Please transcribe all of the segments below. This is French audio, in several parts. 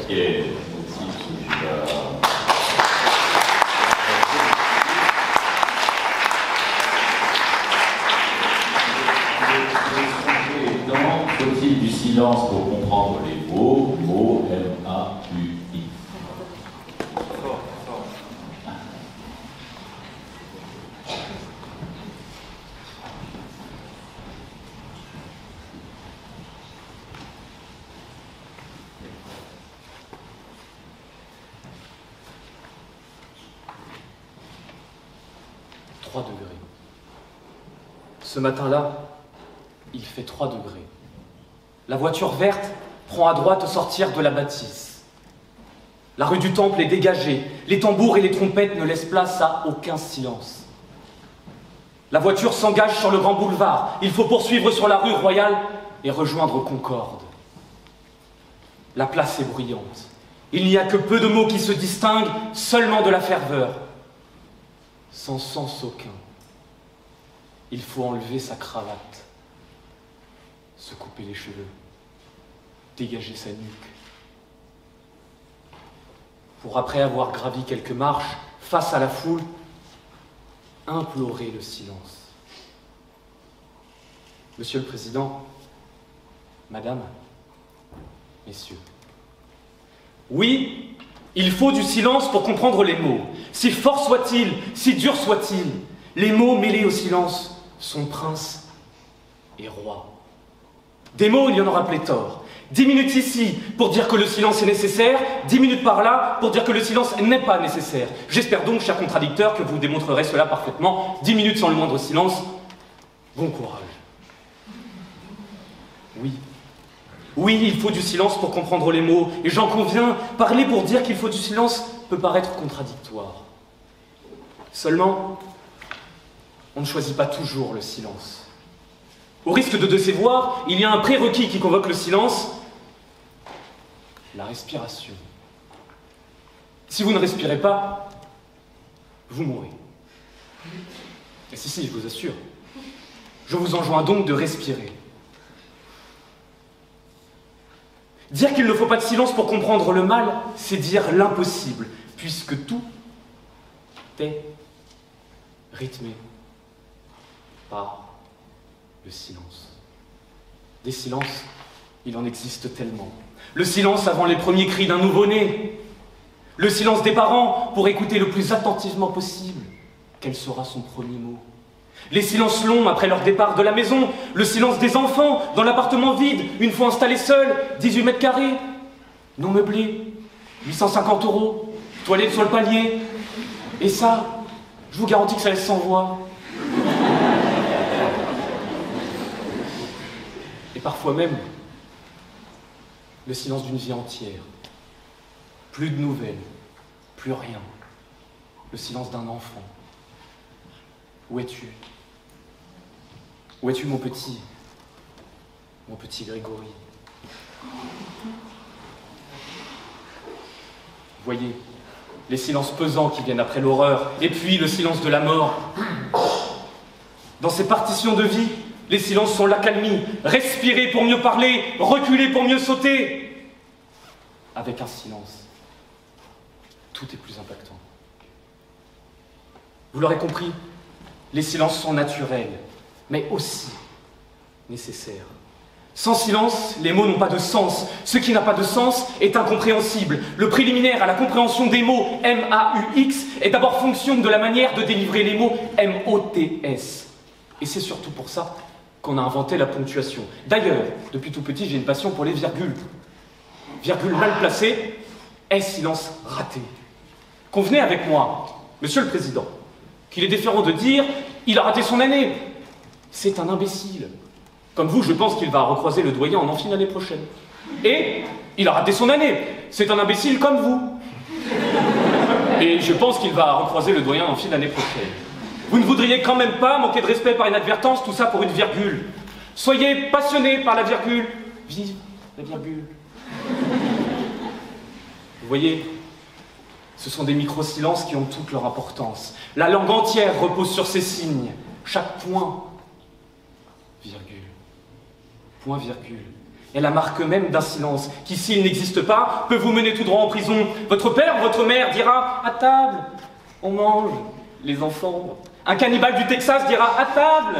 qui est aussi faut-il du silence pour comprendre les mots, mots, M-A-U-I. Ce matin-là, il fait 3 degrés. La voiture verte prend à droite au sortir de la bâtisse. La rue du Temple est dégagée. Les tambours et les trompettes ne laissent place à aucun silence. La voiture s'engage sur le grand boulevard. Il faut poursuivre sur la rue Royale et rejoindre Concorde. La place est bruyante. Il n'y a que peu de mots qui se distinguent, seulement de la ferveur. Sans sens aucun. Il faut enlever sa cravate, se couper les cheveux, dégager sa nuque. Pour après avoir gravi quelques marches, face à la foule, implorer le silence. Monsieur le Président, Madame, Messieurs. Oui, il faut du silence pour comprendre les mots. Si fort soit-il, si dur soit-il, les mots mêlés au silence sont prince et roi. Des mots, il y en aura pléthore. 10 minutes ici pour dire que le silence est nécessaire, 10 minutes par là pour dire que le silence n'est pas nécessaire. J'espère donc, chers contradicteurs, que vous démontrerez cela parfaitement. 10 minutes sans le moindre silence. Bon courage. Oui. Oui, il faut du silence pour comprendre les mots. Et j'en conviens, parler pour dire qu'il faut du silence peut paraître contradictoire. Seulement, on ne choisit pas toujours le silence. Au risque de décevoir, il y a un prérequis qui convoque le silence, la respiration. Si vous ne respirez pas, vous mourrez. Et si, je vous assure. Je vous enjoins donc de respirer. Dire qu'il ne faut pas de silence pour comprendre le mal, c'est dire l'impossible, puisque tout est rythmé par le silence. Des silences, il en existe tellement. Le silence avant les premiers cris d'un nouveau-né. Le silence des parents pour écouter le plus attentivement possible quel sera son premier mot. Les silences longs après leur départ de la maison. Le silence des enfants dans l'appartement vide, une fois installés seuls, 18 mètres carrés, non meublé, 850 €, toilette sur le palier. Et ça, je vous garantis que ça laisse sans voix. Et parfois même, le silence d'une vie entière. Plus de nouvelles, plus rien. Le silence d'un enfant. Où es-tu? Où es-tu, mon petit Grégory? Voyez, les silences pesants qui viennent après l'horreur, et puis le silence de la mort. Dans ces partitions de vie, les silences sont l'accalmie. Respirer pour mieux parler, reculer pour mieux sauter. Avec un silence, tout est plus impactant. Vous l'aurez compris, les silences sont naturels, mais aussi nécessaires. Sans silence, les mots n'ont pas de sens. Ce qui n'a pas de sens est incompréhensible. Le préliminaire à la compréhension des mots M-A-U-X est d'abord fonction de la manière de délivrer les mots M-O-T-S. Et c'est surtout pour ça qu'on a inventé la ponctuation. D'ailleurs, depuis tout petit, j'ai une passion pour les virgules. Virgule mal placée est silence raté. Convenez avec moi, Monsieur le Président, qu'il est déférent de dire « il a raté son année ». C'est un imbécile. Comme vous, je pense qu'il va recroiser le doyen en amphi l'année prochaine. Et il a raté son année. C'est un imbécile comme vous. Et je pense qu'il va recroiser le doyen en amphi l'année prochaine. Vous ne voudriez quand même pas manquer de respect par inadvertance, tout ça pour une virgule. Soyez passionnés par la virgule. Vive la virgule. Vous voyez, ce sont des micro-silences qui ont toute leur importance. La langue entière repose sur ces signes. Chaque point, virgule, point, virgule, est la marque même d'un silence qui, s'il n'existe pas, peut vous mener tout droit en prison. Votre père ou votre mère dira « À table, on mange les enfants ». Un cannibale du Texas dira « À table,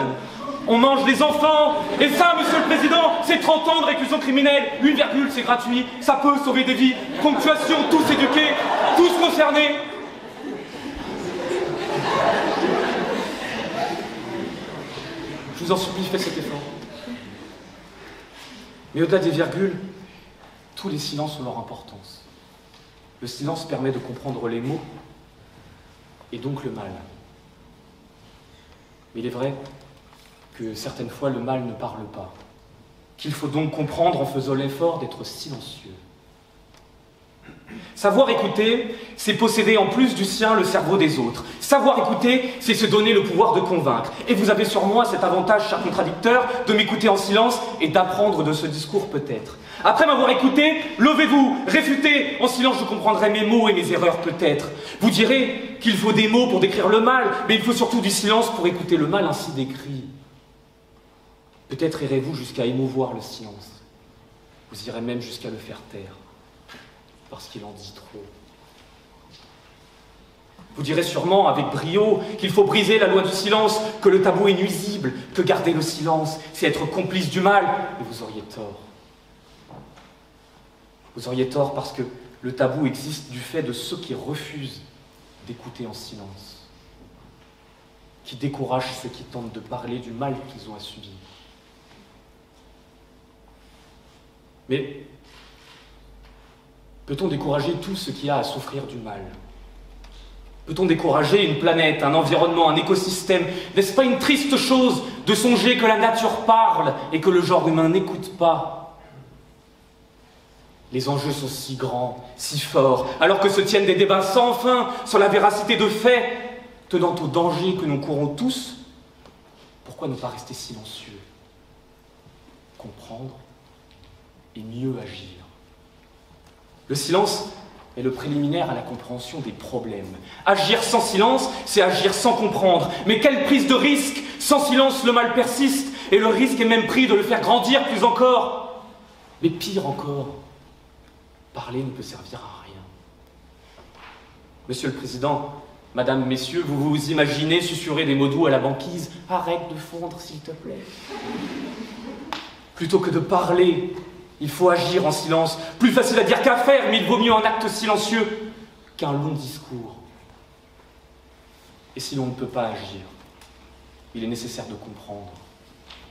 on mange les enfants ». Et ça, Monsieur le Président, c'est 30 ans de réclusion criminelle. 1 virgule, c'est gratuit. Ça peut sauver des vies. Ponctuation, tous éduqués, tous concernés. Je vous en supplie, faites cet effort. Mais au-delà des virgules, tous les silences ont leur importance. Le silence permet de comprendre les mots et donc le mal. Mais il est vrai que certaines fois le mal ne parle pas, qu'il faut donc comprendre en faisant l'effort d'être silencieux. Savoir écouter, c'est posséder en plus du sien le cerveau des autres. Savoir écouter, c'est se donner le pouvoir de convaincre. Et vous avez sur moi cet avantage, cher contradicteur, de m'écouter en silence et d'apprendre de ce discours peut-être. Après m'avoir écouté, levez-vous, réfutez. En silence, je comprendrai mes mots et mes erreurs peut-être. Vous direz qu'il faut des mots pour décrire le mal, mais il faut surtout du silence pour écouter le mal ainsi décrit. Peut-être irez-vous jusqu'à émouvoir le silence. Vous irez même jusqu'à le faire taire. Parce qu'il en dit trop. Vous direz sûrement avec brio qu'il faut briser la loi du silence, que le tabou est nuisible, que garder le silence, c'est être complice du mal. Et vous auriez tort. Vous auriez tort parce que le tabou existe du fait de ceux qui refusent d'écouter en silence, qui découragent ceux qui tentent de parler du mal qu'ils ont à subir. Mais peut-on décourager tout ce qui a à souffrir du mal? Peut-on décourager une planète, un environnement, un écosystème? N'est-ce pas une triste chose de songer que la nature parle et que le genre humain n'écoute pas? Les enjeux sont si grands, si forts, alors que se tiennent des débats sans fin sur la véracité de faits, tenant au danger que nous courons tous. Pourquoi ne pas rester silencieux, comprendre et mieux agir? Le silence est le préliminaire à la compréhension des problèmes. Agir sans silence, c'est agir sans comprendre. Mais quelle prise de risque! Sans silence, le mal persiste, et le risque est même pris de le faire grandir plus encore. Mais pire encore, parler ne peut servir à rien. Monsieur le Président, Madame, Messieurs, vous vous imaginez susurrer des mots doux à la banquise? Arrête de fondre, s'il te plaît. Plutôt que de parler, il faut agir en silence. Plus facile à dire qu'à faire, mais il vaut mieux un acte silencieux qu'un long discours. Et si l'on ne peut pas agir, il est nécessaire de comprendre.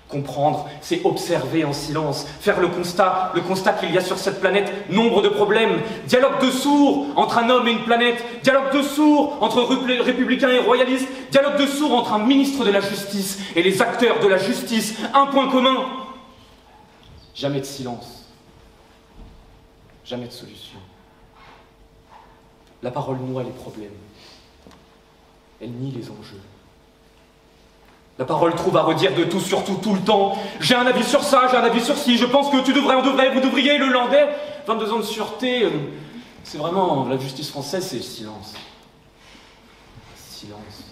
Comprendre, c'est observer en silence, faire le constat qu'il y a sur cette planète nombre de problèmes. Dialogue de sourds entre un homme et une planète, dialogue de sourds entre républicains et royalistes, dialogue de sourds entre un ministre de la Justice et les acteurs de la justice. Un point commun: jamais de silence, jamais de solution. La parole noie les problèmes, elle nie les enjeux. La parole trouve à redire de tout, surtout, tout le temps. J'ai un avis sur ça, j'ai un avis sur ci, je pense que tu devrais, on devrait, vous devriez, le landais. 22 ans de sûreté, c'est vraiment, la justice française, c'est le silence. Silence.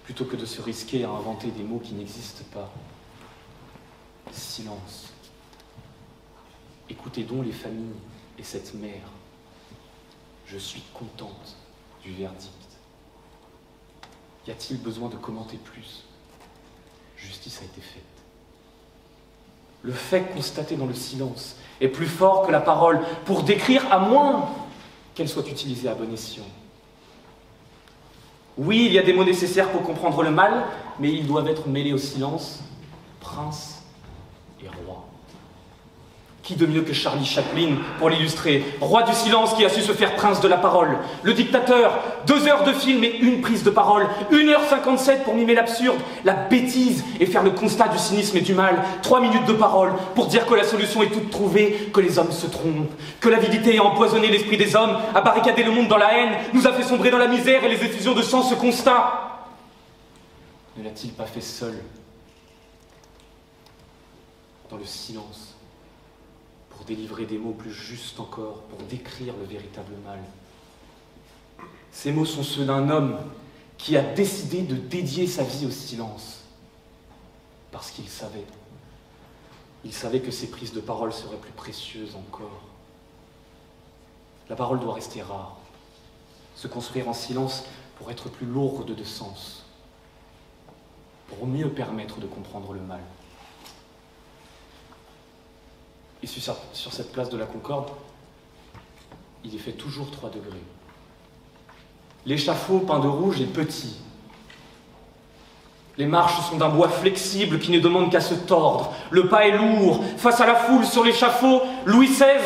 Plutôt que de se risquer à inventer des mots qui n'existent pas. Silence. Écoutez donc les familles et cette mère. Je suis contente du verdict. Y a-t-il besoin de commenter plus? Justice a été faite. Le fait constaté dans le silence est plus fort que la parole pour décrire, à moins qu'elle soit utilisée à bon escient. Oui, il y a des mots nécessaires pour comprendre le mal, mais ils doivent être mêlés au silence. Prince et roi. Qui de mieux que Charlie Chaplin pour l'illustrer? Roi du silence qui a su se faire prince de la parole. Le dictateur, 2 heures de film et une prise de parole. 1h57 pour mimer l'absurde, la bêtise et faire le constat du cynisme et du mal. 3 minutes de parole pour dire que la solution est toute trouvée, que les hommes se trompent, que l'avidité a empoisonné l'esprit des hommes, a barricadé le monde dans la haine, nous a fait sombrer dans la misère et les effusions de sang. Ce constat ne l'a-t-il pas fait seul, dans le silence, pour délivrer des mots plus justes encore, pour décrire le véritable mal? Ces mots sont ceux d'un homme qui a décidé de dédier sa vie au silence, parce qu'il savait Il savait que ses prises de parole seraient plus précieuses encore. La parole doit rester rare, se construire en silence pour être plus lourde de sens, pour mieux permettre de comprendre le mal. Et sur cette place de la Concorde, il y fait toujours 3 degrés. L'échafaud peint de rouge est petit. Les marches sont d'un bois flexible qui ne demande qu'à se tordre. Le pas est lourd. Face à la foule sur l'échafaud, Louis XVI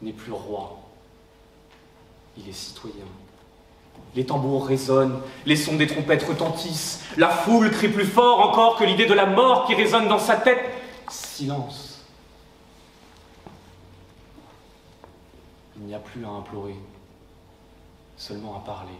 n'est plus roi. Il est citoyen. Les tambours résonnent, les sons des trompettes retentissent. La foule crie plus fort encore que l'idée de la mort qui résonne dans sa tête. Silence. Il n'y a plus à implorer, seulement à parler.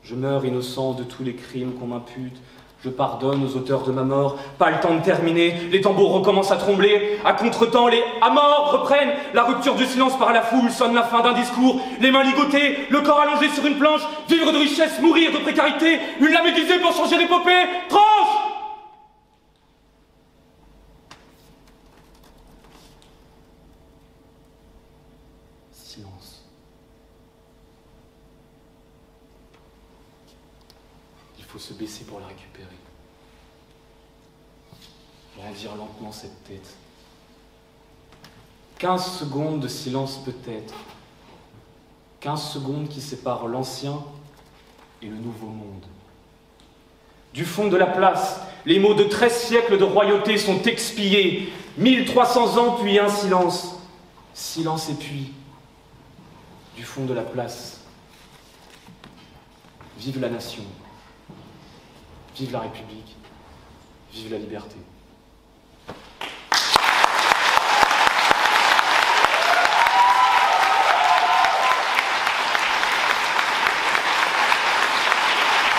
Je meurs innocent de tous les crimes qu'on m'impute. Je pardonne aux auteurs de ma mort. Pas le temps de terminer. Les tambours recommencent à trembler. À contretemps, les « à mort » reprennent. La rupture du silence par la foule sonne la fin d'un discours. Les mains ligotées, le corps allongé sur une planche. Vivre de richesse, mourir de précarité. Une lame aiguisée pour changer d'épopée. Tranche! Silence. Il faut se baisser pour la récupérer. Grandir lentement cette tête. 15 secondes de silence peut-être. 15 secondes qui séparent l'ancien et le nouveau monde. Du fond de la place, les mots de 13 siècles de royauté sont expiés. 1300 ans, puis un silence. Silence et puis, du fond de la place. Vive la nation. Vive la République, vive la liberté.